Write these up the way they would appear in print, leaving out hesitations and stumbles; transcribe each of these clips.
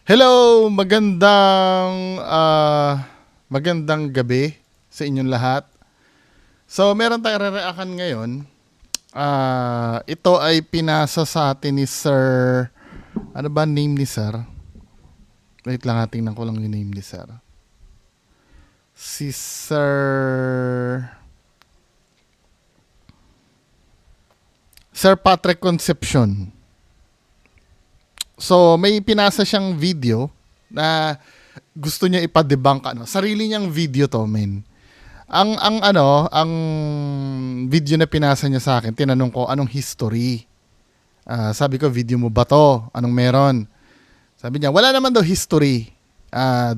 Hello, magandang gabi sa inyong lahat. So, meron tayong re-reaction ngayon. Ito ay pinasa sa atin ni Sir. Ano ba name ni Sir? Wait lang, tingnan ko lang yung name ni Sir. Si Sir Patrick Concepcion. So, may pinasa siyang video na gusto niya ipa-debunk sarili niyang video to, men. Ang video na pinasa niya sa akin, tinanong ko anong history. Sabi ko, video mo ba to? Anong meron? Sabi niya, wala naman daw history.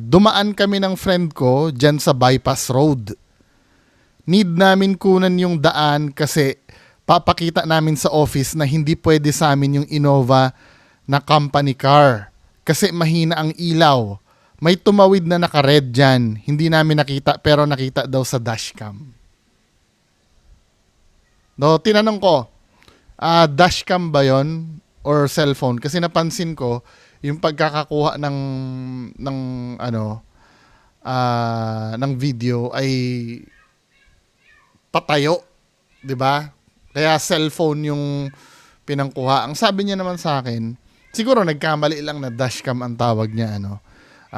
Dumaan kami ng friend ko dyan sa bypass road. Need namin kunan yung daan kasi papakita namin sa office na hindi pwede sa amin yung Innova na company car kasi mahina ang ilaw. May tumawid na naka-red dyan. Hindi namin nakita pero nakita daw sa dashcam. No, tinanong ko, dashcam ba yon or cellphone? Kasi napansin ko yung pagkakakuha ng video ay patayo, 'di ba? Kaya cellphone yung pinangkuha. Ang sabi niya naman sa akin, siguro nagkamali lang na dashcam ang tawag niya,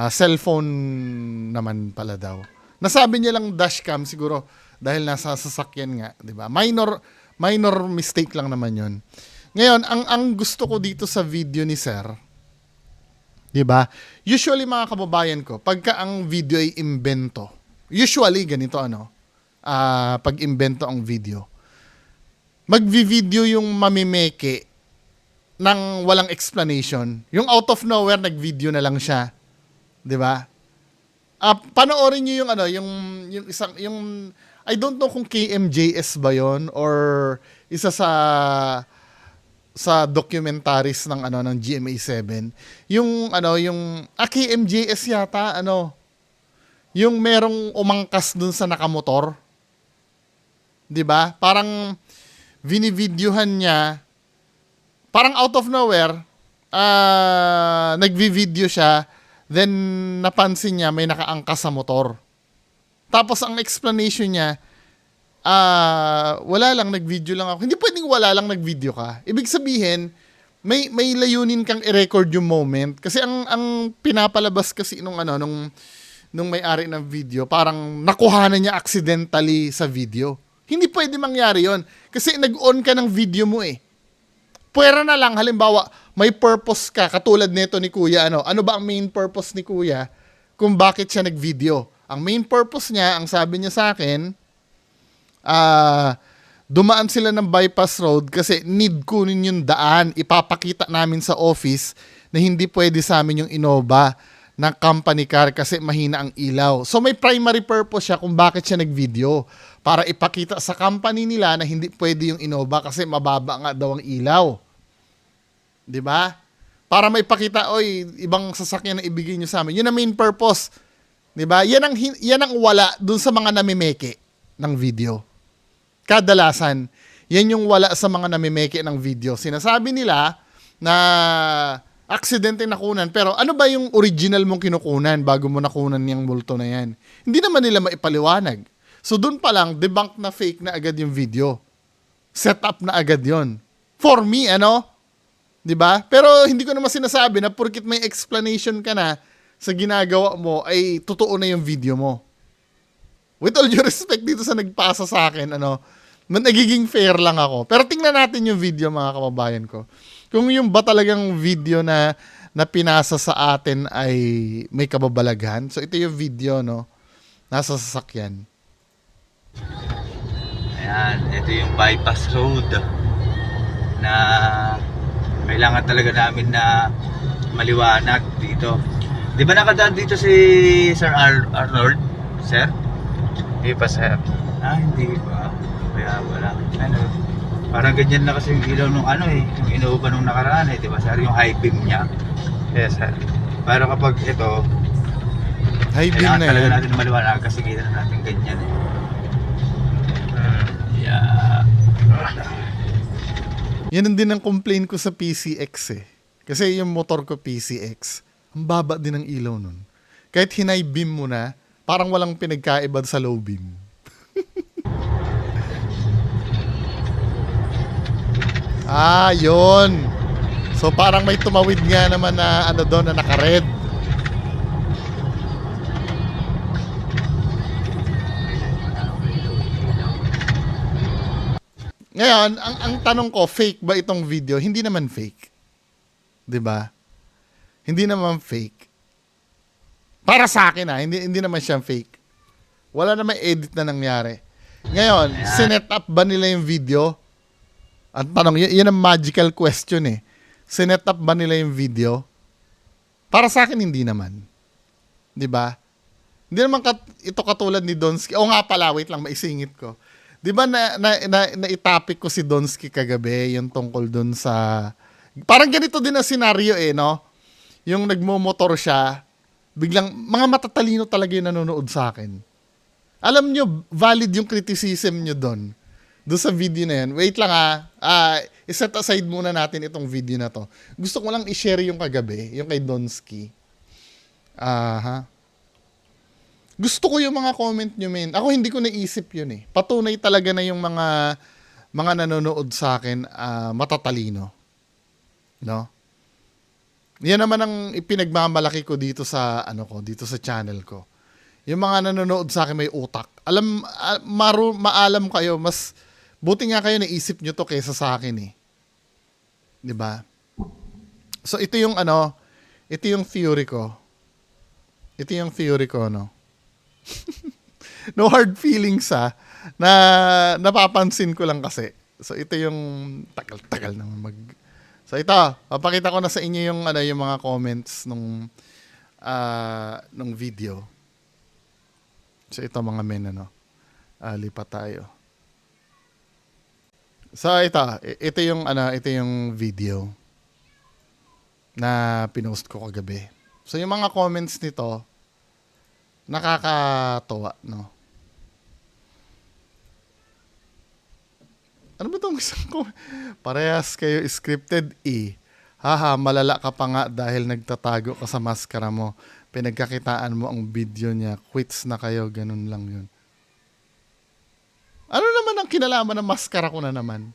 cellphone naman pala daw. Nasabi niya lang dashcam siguro dahil nasa sasakyan nga, 'di ba? Minor mistake lang naman 'yon. Ngayon, ang gusto ko dito sa video ni Sir, 'di ba? Usually mga kababayan ko, pagka ang video ay imbento, usually ganito pag imbento ang video, magvi-video yung mamimeke ng walang explanation. Yung out of nowhere, nag-video na lang siya. 'Di ba? Panoorin niyo yung I don't know kung KMJS ba 'yon or isa sa documentaries ng GMA7. Yung KMJS yata yung merong umangkas dun sa nakamotor. 'Di ba? Parang vinivideohan niya, parang out of nowhere, nagvi-video siya, then napansin niya may nakaangkas sa motor. Tapos ang explanation niya, wala lang, nag-video lang ako. Hindi pwedeng wala lang nag-video ka. Ibig sabihin, may layunin kang i-record yung moment. Kasi ang pinapalabas kasi nung may-ari ng video, parang nakuhanan niya accidentally sa video. Hindi pwede mangyari yon kasi nag-on ka ng video mo eh. Pwera na lang, halimbawa, may purpose ka, katulad nito ni Kuya. Ano ba ang main purpose ni Kuya kung bakit siya nag-video? Ang main purpose niya, ang sabi niya sa akin, dumaan sila ng bypass road kasi need kunin yung daan. Ipapakita namin sa office na hindi pwede sa amin yung Innova na company car kasi mahina ang ilaw. So may primary purpose siya kung bakit siya nag-video. Para ipakita sa company nila na hindi pwede yung Innova kasi mababa nga daw ang ilaw. 'Di ba? Para maipakita, oy, ibang sasakyan na ibigay niyo sa amin. Yun ang main purpose. 'Di ba? Yan ang wala dun sa mga namimeke ng video. Kadalasan, yan yung wala sa mga namimeke ng video. Sinasabi nila na aksidente nakunan, pero ano ba yung original mong kinukunan bago mo nakunan yung multo na yan? Hindi naman nila maipaliwanag. So doon pa lang, debunk na fake na agad yung video. Set up na agad yon. For me, 'di ba? Pero hindi ko naman sinasabi na porkit may explanation ka na sa ginagawa mo ay totoo na yung video mo. With all due respect dito sa nagpasa sa akin, nagiging fair lang ako. Pero tingnan natin yung video, mga kababayan ko. Kung yung ba talagang video na pinasa sa atin ay may kababalaghan. So ito yung video, nasa sasakyan. Ayan, ito yung bypass road na kailangan talaga namin na maliwanag dito. Di ba nakadaan dito si Sir Arnold? Sir? Hindi pa, sir. Hindi ba? Kaya wala. Parang ganyan na kasi yung ilaw nung yung Innova nung nakaraan di ba sir? Yung high beam niya. Yes, sir. Pero kapag ito, High beam kailangan na talaga yan. natin maliwanag kasi kita na natin ganyan Yeah. Yan din ang complaint ko sa PCX eh. Kasi yung motor ko PCX. Ang baba din ng ilaw nun. Kahit high beam mo na, parang walang pinagkaiba sa low beam. Yun. So parang may tumawid nga naman na ano doon na naka-red. Ngayon, ang tanong ko, fake ba itong video? Hindi naman fake. 'Di ba? Hindi naman fake. Para sa akin hindi naman siya fake. Wala namang edit na nangyari. Ngayon, sinet up ba nila yung video? Ang tanong, yun ang magical question eh. Sinet up ba nila yung video? Para sa akin, hindi naman. 'Di ba? Hindi naman ito katulad ni Donsky. O nga pala, wait lang, maisingit ko. 'Di ba na itapik ko si Donsky kagabi, yung tungkol dun sa parang ganito din ang senaryo no? Yung nagmo-motor siya, biglang mga matatalino talaga yung nanonood sa akin. Alam nyo, valid yung criticism nyo doon sa video na yan. Wait lang iset aside muna natin itong video na to. Gusto ko lang i-share yung kagabi, yung kay Donsky. Gusto ko yung mga comment nyo, men. Ako hindi ko naisip yun eh. Patunay talaga na yung mga nanonood sa akin matatalino. No? Yan naman ang ipinagmamalaki ko dito sa dito sa channel ko. Yung mga nanonood sa akin may utak. Maalam kayo, mas buti nga kayo naisip nyo to kaysa sa akin eh. 'Di ba? So ito yung ito yung theory ko. Ito yung theory ko, no. No hard feelings na napapansin ko lang kasi. So ito yung tagal naman So ito, papakita ko na sa inyo yung yung mga comments nung video. So ito mga men lipat tayo. So ito yung video na pinost ko kagabi. So yung mga comments nito nakakatawa, no? Ano ba itong isang ko? Parehas kayo scripted Haha, malala ka pa nga dahil nagtatago ka sa maskara mo. Pinagkakitaan mo ang video niya. Quits na kayo, ganun lang yun. Ano naman ang kinalaman ng maskara ko na naman?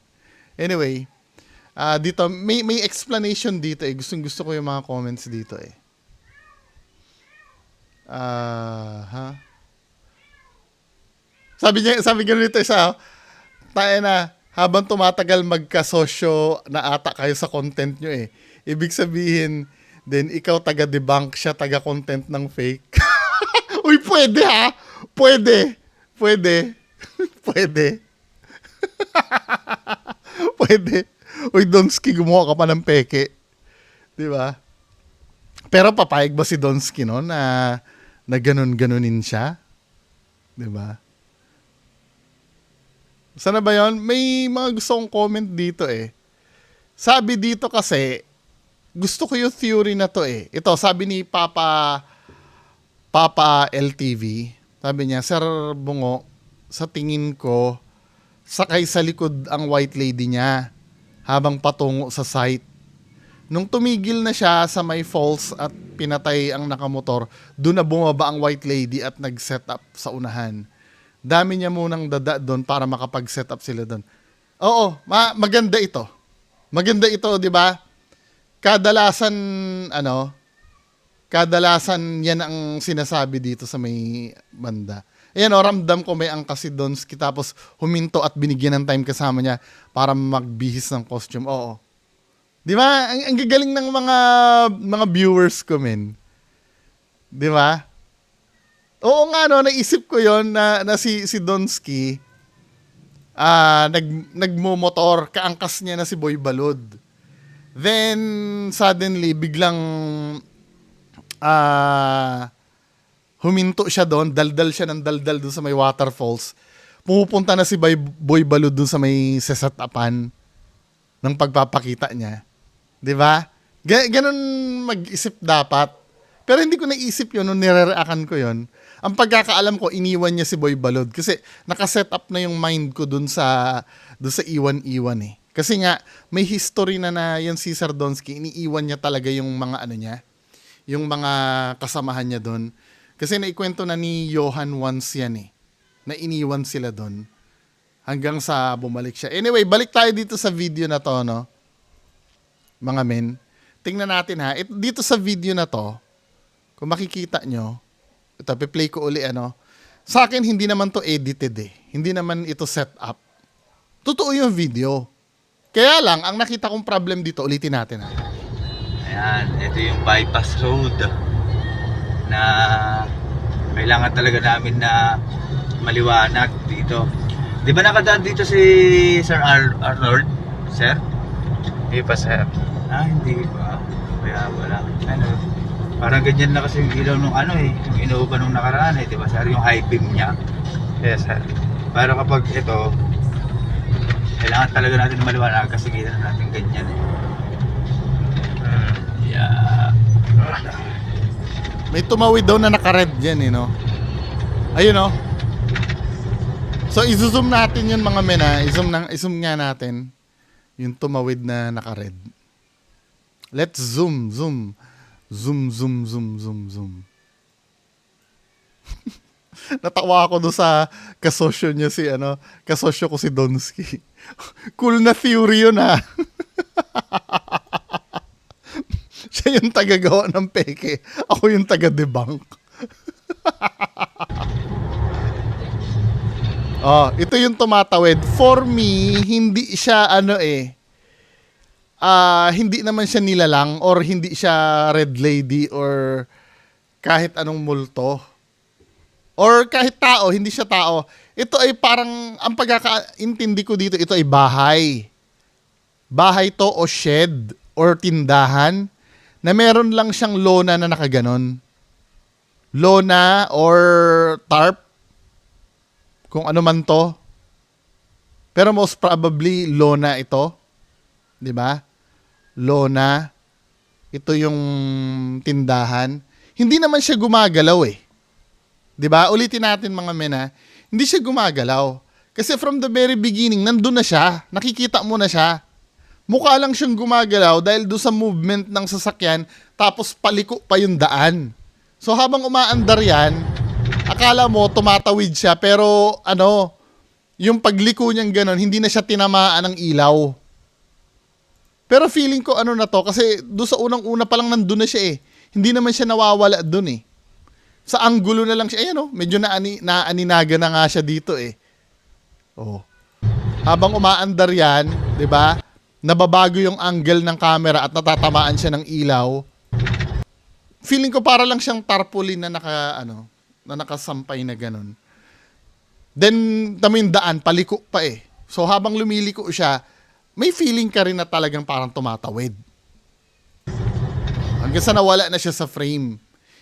Anyway, dito, may explanation dito Gusto ko yung mga comments dito Sabi ganun dito isa, tayo na, habang tumatagal magkasosyo na ata kayo sa content nyo Ibig sabihin, then ikaw taga-debunk, siya taga-content ng fake. Uy, pwede Pwede. Pwede. Pwede. Uy, Donsky, gumawa ka pa ng peke. Di ba? Pero papayag ba si Donsky na ganun-ganunin siya? Di ba? Sana ba yun? May mga gusto kong comment dito Sabi dito kasi, gusto ko yung theory na to Ito, sabi ni Papa LTV, sabi niya, Sir Bungo, sa tingin ko, sakay sa likod ang white lady niya habang patungo sa site. Nung tumigil na siya sa may falls at pinatay ang nakamotor, doon na bumaba ang white lady at nag-set up sa unahan. Dami niya munang dada doon para makapag-set up sila doon. Oo, maganda ito. Maganda ito, di ba? Kadalasan yan ang sinasabi dito sa may banda. Ayan ramdam ko may angkas si Donsky tapos huminto at binigyan ng time kasama niya para magbihis ng costume. Oo. Di ba? Ang gagaling ng mga viewers ko, men. Di ba? Oo nga, naisip ko yon na si Donsky nagmumotor, kaangkas niya na si Boy Balod. Then, suddenly, biglang huminto siya doon, daldal siya ng daldal doon sa may waterfalls. Pumupunta na si Boy Balod doon sa may sesatapan ng pagpapakita niya. Di ba? Ganun mag-isip dapat. Pero hindi ko naisip yun nung nire-reactan ko yun. Ang pagkakaalam ko, iniwan niya si Boy Balod kasi nakaset up na yung mind ko dun sa iwan-iwan Kasi nga, may history na yan si Sir Donsky, iniiwan niya talaga yung mga niya, yung mga kasamahan niya doon. Kasi naikwento na ni Johan once yan eh, na iniwan sila doon hanggang sa bumalik siya. Anyway, balik tayo dito sa video na to, no? Mga men. Tingnan natin ha. Dito sa video na to, kung makikita nyo, ito, piplay ko uli, ano? Sa akin, hindi naman to edited eh. Hindi naman ito set up. Totoo yung video. Kaya lang, ang nakita kong problem dito, ulitin natin ha. Ayan, ito yung bypass road na kailangan talaga namin na maliwanag dito. Di ba nakadaan dito si Sir Arnold? Sir? Hindi pa, sir. Ah, hindi ba? Kaya wala. Ano, parang ganyan na kasi yung ilaw nung ano eh, yung Innova nung nakaraan eh, di ba? Sir, yung high beam niya. Yes, sir. Pero kapag ito, kailangan talaga natin maliwanag kasi kita na natin ganyan eh. Yeah. May tumawid daw na naka-red yan eh, no? Ayun, no? So, i-zoom natin yun mga men, ha? I-zoom nga natin yung tumawid na naka-red. Let's zoom. Zoom. Natawa ako doon sa kasosyo niya si, kasosyo ko si Donsky. Cool na theory yun, ha? Siya yung taga-gawa ng peke. Ako yung taga-debunk. Oh, ito yung tumatawid. For me, hindi siya hindi naman siya nilalang or hindi siya red lady or kahit anong multo. Or kahit tao, hindi siya tao. Ito ay parang, ang pagkakaintindi ko dito, ito ay bahay. Bahay to o shed or tindahan na meron lang siyang lona na nakaganon. Lona or tarp. Kung ano man to. Pero most probably, lona ito. 'Di ba? Lona. Ito yung tindahan. Hindi naman siya gumagalaw eh. 'Di ba? Ulitin natin mga men ha. Hindi siya gumagalaw. Kasi from the very beginning, nandun na siya. Nakikita mo na siya. Mukha lang siyang gumagalaw dahil doon sa movement ng sasakyan, tapos paliko pa yung daan. So habang umaandar yan, akala mo tumatawid siya, pero yung pagliko niyang ganon, hindi na siya tinamaan ng ilaw. Pero feeling ko na to, kasi doon sa unang-una pa lang nandun na siya eh. Hindi naman siya nawawala doon eh. Sa anggulo na lang siya, ayan medyo naaninaga na nga siya dito eh. Oh. Habang umaandar yan, 'di ba? Nababago yung angle ng camera at natatamaan siya ng ilaw. Feeling ko para lang siyang tarpaulin na nakasampay na ganun. Then, tamo yung daan, paliko pa eh. So, habang lumiliko siya, may feeling ka rin na talagang parang tumatawid. Hanggang sa nawala na siya sa frame.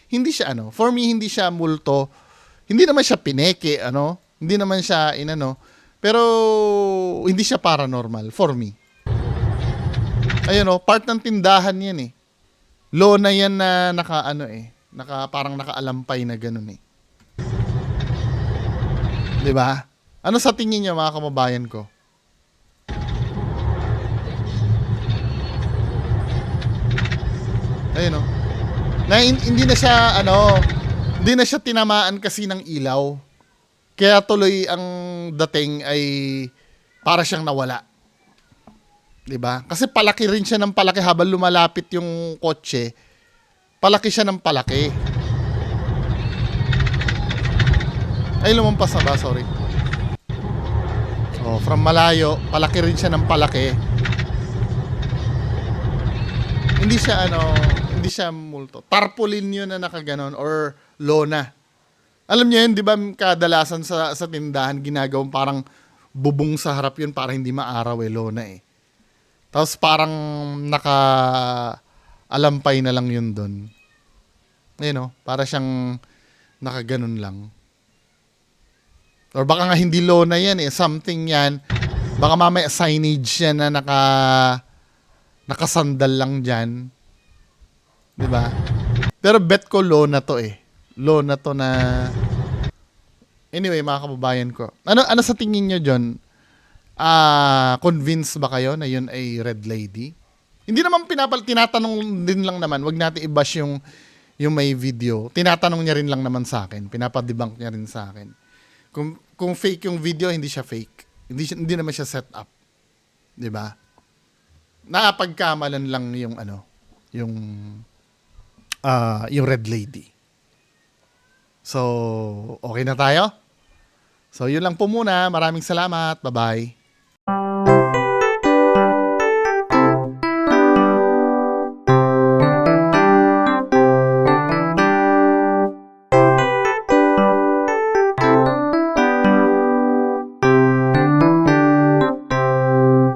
Hindi siya for me, hindi siya multo. Hindi naman siya pineke, Hindi naman siya pero hindi siya paranormal for me. Ayun part ng tindahan yan eh. Lona yan na parang nakaalampay na ganun eh. 'Di ba? Ano sa tingin niyo mga kababayan ko? Ayun hindi na siya hindi na siya tinamaan kasi ng ilaw. Kaya tuloy ang dating ay para siyang nawala. 'Di ba? Kasi palaki rin siya ng palaki habang lumalapit yung kotse. Palaki siya ng palaki. Ay, lumampas na ba? Sorry. Oh, from malayo, palaki rin siya ng palaki. Hindi siya multo. Tarpaulin yun na nakaganon or lona. Alam niyo yun, di ba kadalasan sa tindahan ginagawang parang bubong sa harap yun para hindi maaraw lona eh. Tapos parang naka-alampay na lang yun doon. Para siyang nakaganon lang. Or baka nga hindi lona yan eh. Something yan. Baka mamaya signage yan na nakasandal lang dyan. Diba? Pero bet ko lona to eh. Lona to na... Anyway, mga kababayan ko. Ano sa tingin nyo, John? Convinced ba kayo na yun ay red lady? Hindi naman tinatanong din lang naman. Wag natin i-bash yung yung may video, tinatanong niya rin lang naman sa akin, pinapadebunk niya rin sa akin. Kung fake yung video, hindi siya fake. Hindi naman siya set up. 'Di ba? Napagkamalan lang yung yung Red Lady. So, okay na tayo? So, yun lang po muna. Maraming salamat. Bye-bye.